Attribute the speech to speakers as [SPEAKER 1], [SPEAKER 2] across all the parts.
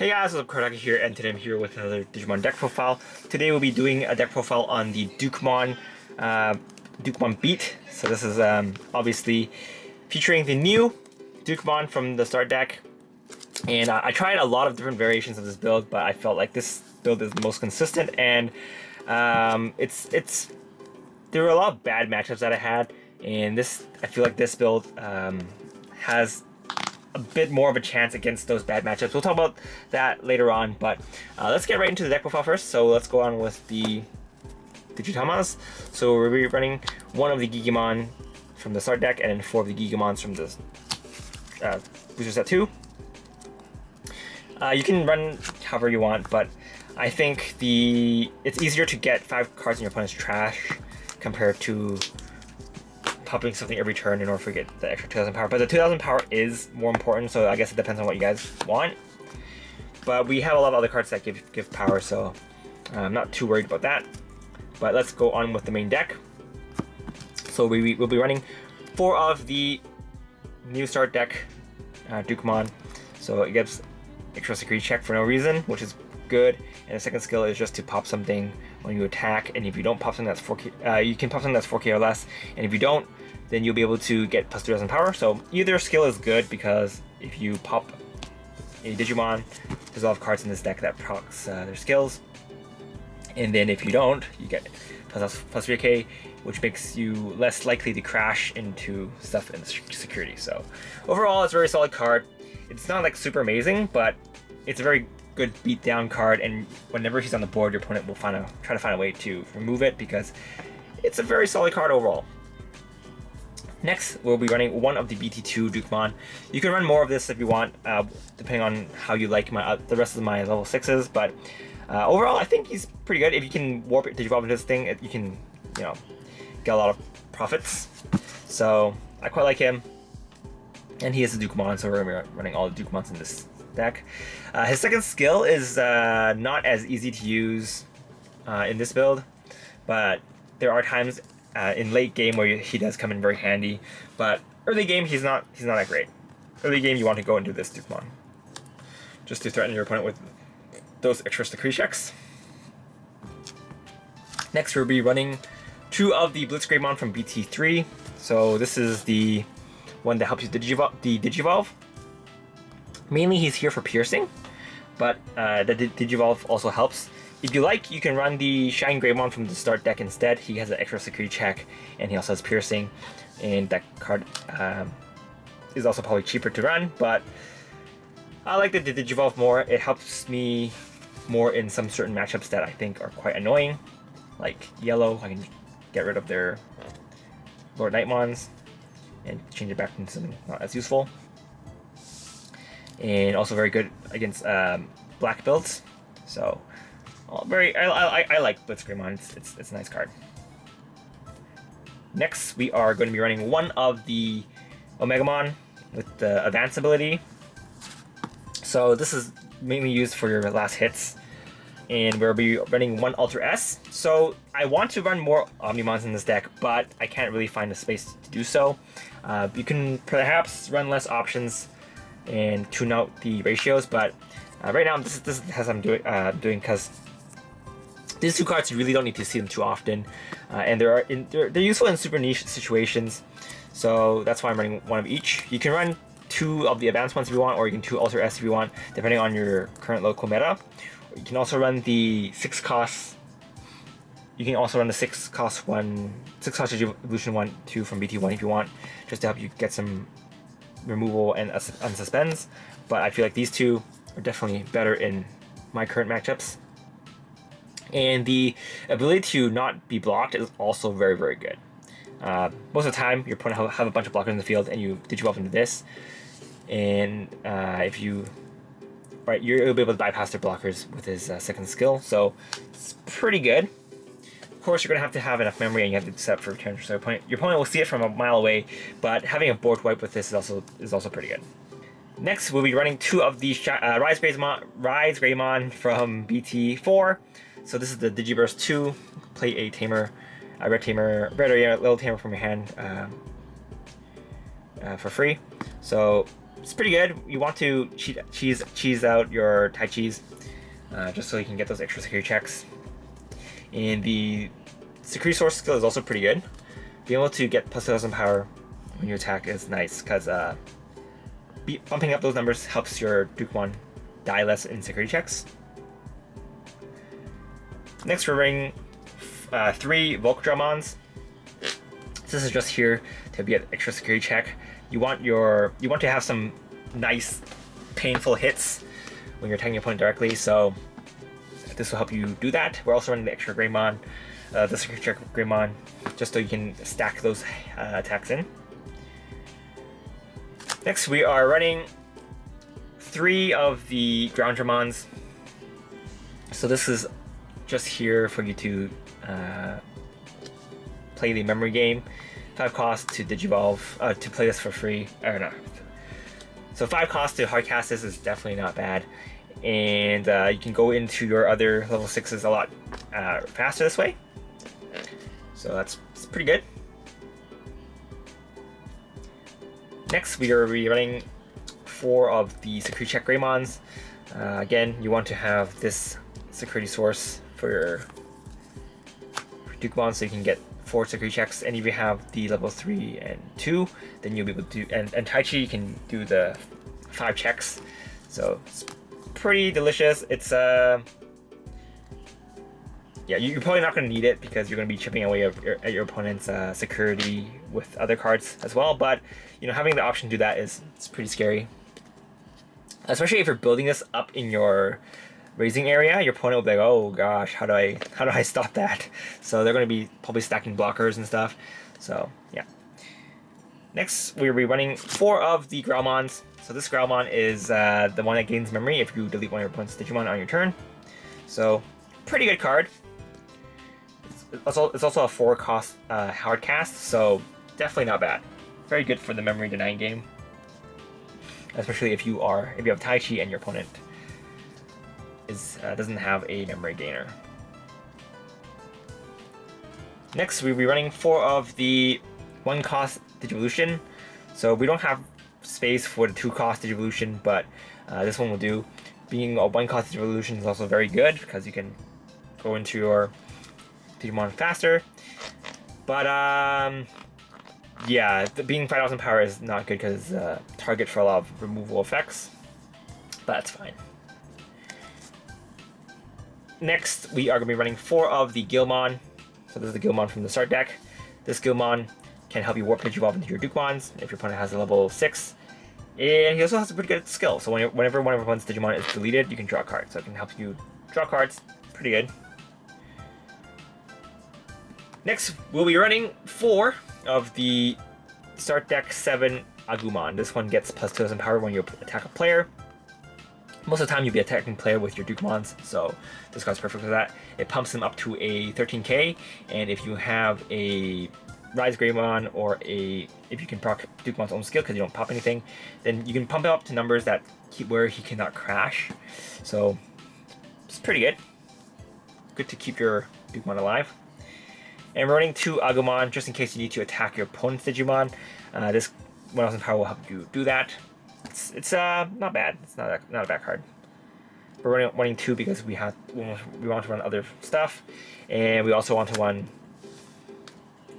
[SPEAKER 1] Hey guys, what's up, Kodak here, and today I'm here with another Digimon deck profile. Today we'll be doing a deck profile on the Dukemon Beat. So this is obviously featuring the new Dukemon from the start deck. And I tried a lot of different variations of this build, but I felt like this build is the most consistent, and there were a lot of bad matchups that I had, and I feel like this build has a bit more of a chance against those bad matchups. We'll talk about that later on, but let's get right into the deck profile first. So let's go on with the Digitamas. So we'll be running one of the Digimon from the start deck, and then 4 of the Digimons from the booster set 2. You can run however you want, but I think it's easier to get 5 cards in your opponent's trash compared to popping something every turn in order to get the extra 2000 power. But the 2000 power is more important, so I guess it depends on what you guys want. But we have a lot of other cards that give power, so I'm not too worried about that. But let's go on with the main deck. So we'll be running 4 of the new start deck Dukemon. So it gives extra security check for no reason, which is good. And the second skill is just to pop something when you attack, and if you don't pop something that's 4K, you can pop something that's 4K or less, and if you don't, then you'll be able to get plus 3000 power. So either skill is good, because if you pop a Digimon, there's a lot of cards in this deck that procs their skills, and then if you don't, you get plus 3K, which makes you less likely to crash into stuff in security. So overall, it's a very solid card. It's not like super amazing, but it's a very good beatdown card, and whenever he's on the board, your opponent will try to find a way to remove it, because it's a very solid card overall. Next, we'll be running one of the BT2 Dukemon. You can run more of this if you want, depending on how you like the rest of my level 6s, but overall, I think he's pretty good. If you can warp it, Digivolve into this thing, you can, get a lot of profits. So I quite like him, and he is a Dukemon, so we're going to be running all the Dukemons in this deck. His second skill is not as easy to use in this build, but there are times in late game where he does come in very handy. But early game, he's not that great. Early game, you want to go into this Dukemon just to threaten your opponent with those extra security checks. Next, we'll be running 2 of the Blitz Greymon from BT3. So this is the one that helps you Digivolve. Mainly he's here for piercing, but the Digivolve also helps. If you like, you can run the Shine Greymon from the start deck instead. He has an extra security check, and he also has piercing, and that card is also probably cheaper to run, but I like the Digivolve more. It helps me more in some certain matchups that I think are quite annoying, like yellow. I can get rid of their Lord Nightmons and change it back into something not as useful. And also very good against black builds. So I like Blitz Greymon. It's a nice card. Next, we are going to be running one of the Omegamon with the advanced ability. So this is mainly used for your last hits, and we'll be running 1 Alter S. So I want to run more Omnimons in this deck, but I can't really find the space to do so. You can perhaps run less options and tune out the ratios, but right now this is as I'm doing because these 2 cards, you really don't need to see them too often, and they're useful in super niche situations. So that's why I'm running 1 of each. You can run 2 of the advanced ones if you want, or you can 2 Alter S if you want, depending on your current local meta. You can also run the 6 cost. You can also run the 6 cost Evolution 1, 2 from BT1 if you want, just to help you get some removal and unsuspends. But I feel like these 2 are definitely better in my current matchups. And the ability to not be blocked is also very, very good. Most of the time, your opponent have a bunch of blockers in the field, and you Digivolve into this, and if you'll be able to bypass their blockers with his second skill. So it's pretty good. Of course, you're going to have enough memory, and you have to set up for return. So your opponent will see it from a mile away, but having a board wipe with this is also pretty good. Next, we'll be running 2 of the Rise Greymon from BT4. So this is the Digiburst 2. Play a tamer, a red or yellow tamer from your hand for free. So it's pretty good. You want to cheese out your Tai Chis, just so you can get those extra security checks. And the security source skill is also pretty good. Being able to get plus 2,000 power when you attack is nice, because bumping up those numbers helps your Dukemon die less in security checks. Next, we're running 3 Volcdramons. This is just here to be an extra security check. You want to have some nice, painful hits when you're attacking your opponent directly. So this will help you do that. We're also running the extra Greymon, the security check Greymon, just so you can stack those attacks in. Next, we are running 3 of the Grounddramons. So this is just here for you to play the memory game. 5 costs to Digivolve, to play this for free. Or no. So 5 costs to hardcast this is definitely not bad. And you can go into your other level 6s a lot faster this way. So it's pretty good. Next, we are running 4 of the security check Greymons. Again, you want to have this security source for your Dukemon so you can get 4 security checks. And if you have the level 3 and 2, then you'll be able to do, and Tai Chi, you can do the 5 checks. So it's pretty delicious. It's yeah, you're probably not going to need it because you're going to be chipping away at your opponent's security with other cards as well. But you know, having the option to do that it's pretty scary, especially if you're building this up in your raising area. Your opponent will be like, oh gosh, how do I stop that? So they're going to be probably stacking blockers and stuff. So yeah. Next, we'll be running 4 of the Growlmons. So this Growlmon is the one that gains memory if you delete one of your opponent's Digimon on your turn. So pretty good card. It's also a 4 cost hard cast, so definitely not bad. Very good for the memory denying game, especially if you have Tai Chi and your opponent doesn't have a memory gainer. Next, we'll be running 4 of the 1 cost Digivolution. So we don't have space for the 2 cost Digivolution, but this one will do. Being a 1 cost Digivolution is also very good because you can go into your Digimon faster. But yeah, being 5,000 power is not good because target for a lot of removal effects, but that's fine. Next, we are going to be running 4 of the Guilmon. So this is the Guilmon from the start deck. This Guilmon can help you warp Digivolve into your Dukemons if your opponent has a level 6. And he also has a pretty good skill. So whenever one of your opponent's Digimon is deleted, you can draw a card. So it can help you draw cards. Pretty good. Next, we'll be running 4 of the start deck 7 Agumon. This one gets plus 2,000 power when you attack a player. Most of the time you'll be attacking player with your Dukemons, so this card's perfect for that. It pumps them up to a 13k, and if you have a Rise Greymon or if you can proc Dukemon's own skill because you don't pop anything, then you can pump it up to numbers that where he cannot crash. So it's pretty good. Good to keep your Dukemon alive. And we're running 2 Agumon just in case you need to attack your opponent's Digimon. This 1,000 power will help you do that. It's not bad. It's not a bad card. We're running 2 because we want to run other stuff, and we also want to run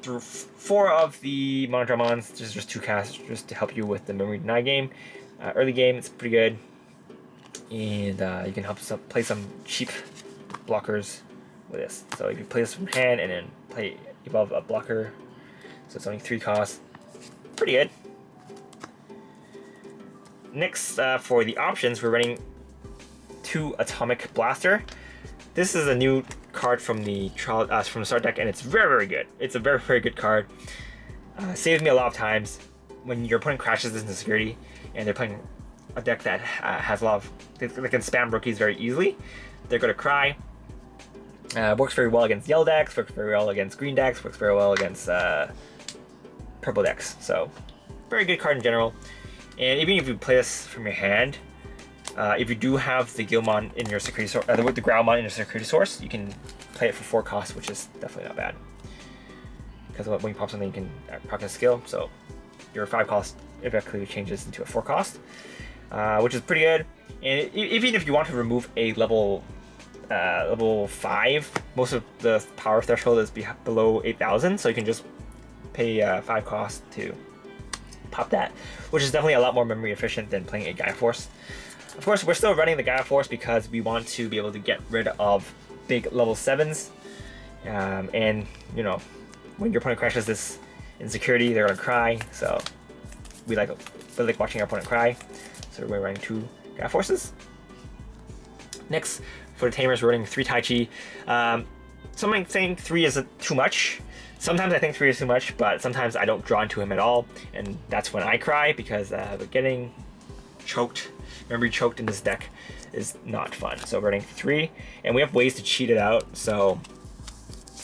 [SPEAKER 1] through 4 of the Monodramons. Just 2 casts just to help you with the memory deny game. Early game, it's pretty good, and you can help play some cheap blockers with this. So you can play this from hand and then play above a blocker. So it's only 3 costs. Pretty good. Next, for the options, we're running 2 Atomic Blaster. This is a new card from the start deck, and it's very, very good. It's a very, very good card. Saves me a lot of times when your opponent crashes this into security, and they're playing a deck that has a lot of they can spam rookies very easily. They're gonna cry. Works very well against yellow decks. Works very well against green decks. Works very well against purple decks. So, very good card in general. And even if you play this from your hand, if you do have the Guilmon in your security source, the Growlmon in your security source, you can play it for 4 costs, which is definitely not bad. Because when you pop something, you can proc a skill. So your 5 cost it actually changes into a 4 cost, which is pretty good. And even if you want to remove a level 5, most of the power threshold is below 8,000, so you can just pay 5 cost to pop that, which is definitely a lot more memory efficient than playing a Gaia Force. Of course, we're still running the Gaia Force because we want to be able to get rid of big level 7s, and you know, when your opponent crashes this insecurity, they're gonna cry. So we like watching our opponent cry. So we're running 2 Gaia Forces. Next, for the Tamers, we're running 3 Tai Chi. Some might think 3 isn't too much. Sometimes I think 3 is too much, but sometimes I don't draw into him at all, and that's when I cry, because getting choked, memory choked in this deck is not fun. So we're running 3, and we have ways to cheat it out, so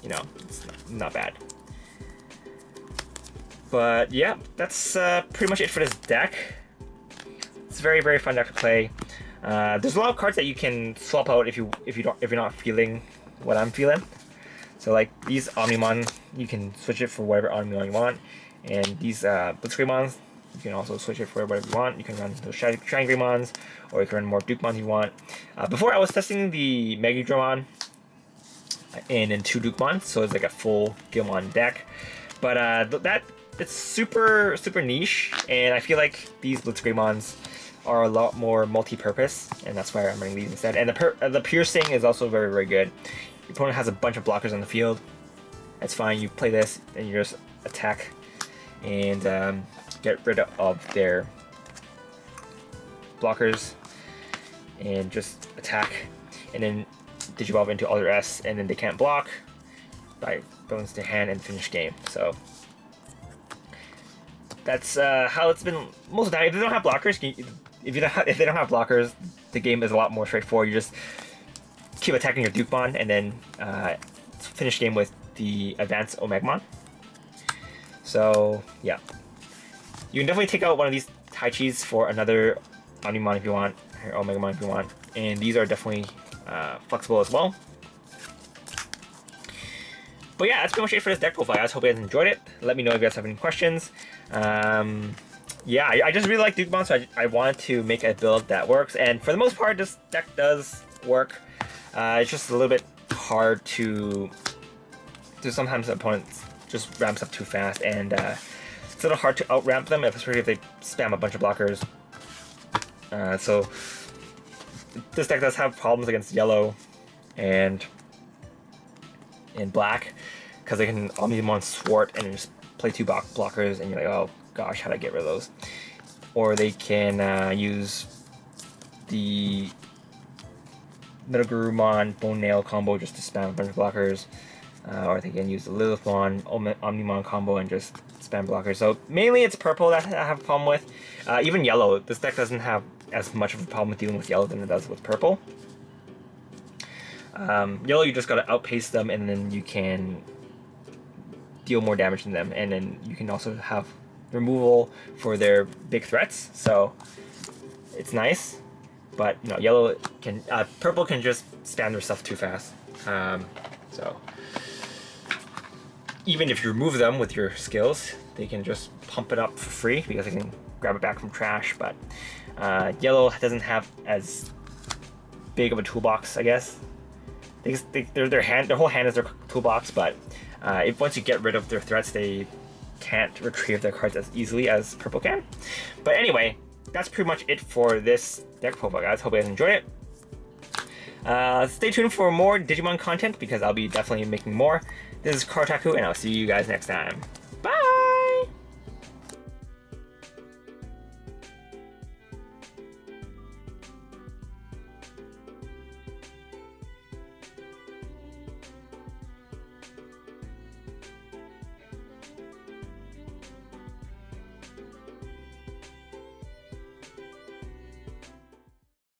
[SPEAKER 1] you know, it's not bad. But yeah, that's pretty much it for this deck. It's a very fun deck to play. There's a lot of cards that you can swap out if you're not feeling what I'm feeling. So like these Omnimon, you can switch it for whatever Omnimon you want, and these Blitz Greymons, you can also switch it for whatever you want. You can run those Shine Greymons, or you can run more Dukemon if you want. Before I was testing the Megadramon and then 2 Dukemon, so it's like a full Gilmon deck. But it's super niche, and I feel like these Blitz Greymons are a lot more multi-purpose, and that's why I'm running these instead. And the piercing is also very good. Your opponent has a bunch of blockers on the field. That's fine. You play this, and you just attack and get rid of their blockers, and just attack, and then Digivolve into Other S, and then they can't block by going to hand and finish game. So that's how it's been most of the time. If they don't have blockers, if they don't have blockers, the game is a lot more straightforward. You just keep attacking your Dukemon, and then finish game with the advanced Omegamon. So yeah, you can definitely take out one of these Tai Chis for another Omnimon if you want, or Omegamon if you want, and these are definitely flexible as well. But yeah, that's pretty much it for this deck profile, guys. Hope you guys enjoyed it. Let me know if you guys have any questions. Yeah, I just really like Dukemon, so I wanted to make a build that works. And for the most part, this deck does work. It's just a little bit hard to sometimes opponents just ramps up too fast, and it's a little hard to out-ramp them, especially if they spam a bunch of blockers. So this deck does have problems against yellow and black, because they can Omnimon Swart and just play 2 blockers, and you're like, oh gosh, how do I get rid of those? Or they can use the Metalgarurumon Bone Nail combo just to spam a bunch of blockers, or they can use the Lilithmon Omnimon combo and just spam blockers. So mainly it's purple that I have a problem with. Even yellow, this deck doesn't have as much of a problem with dealing with yellow than it does with purple. Yellow, you just gotta outpace them, and then you can deal more damage than them, and then you can also have removal for their big threats, so it's nice. But you know, yellow can, purple can just spam their stuff too fast. So even if you remove them with your skills, they can just pump it up for free because they can grab it back from trash. But yellow doesn't have as big of a toolbox, I guess. Their whole hand is their toolbox, but once you get rid of their threats, they can't retrieve their cards as easily as purple can. But anyway, that's pretty much it for this deck profile, guys. Hope you guys enjoyed it. Stay tuned for more Digimon content, because I'll be definitely making more. This is Kartaku, and I'll see you guys next time.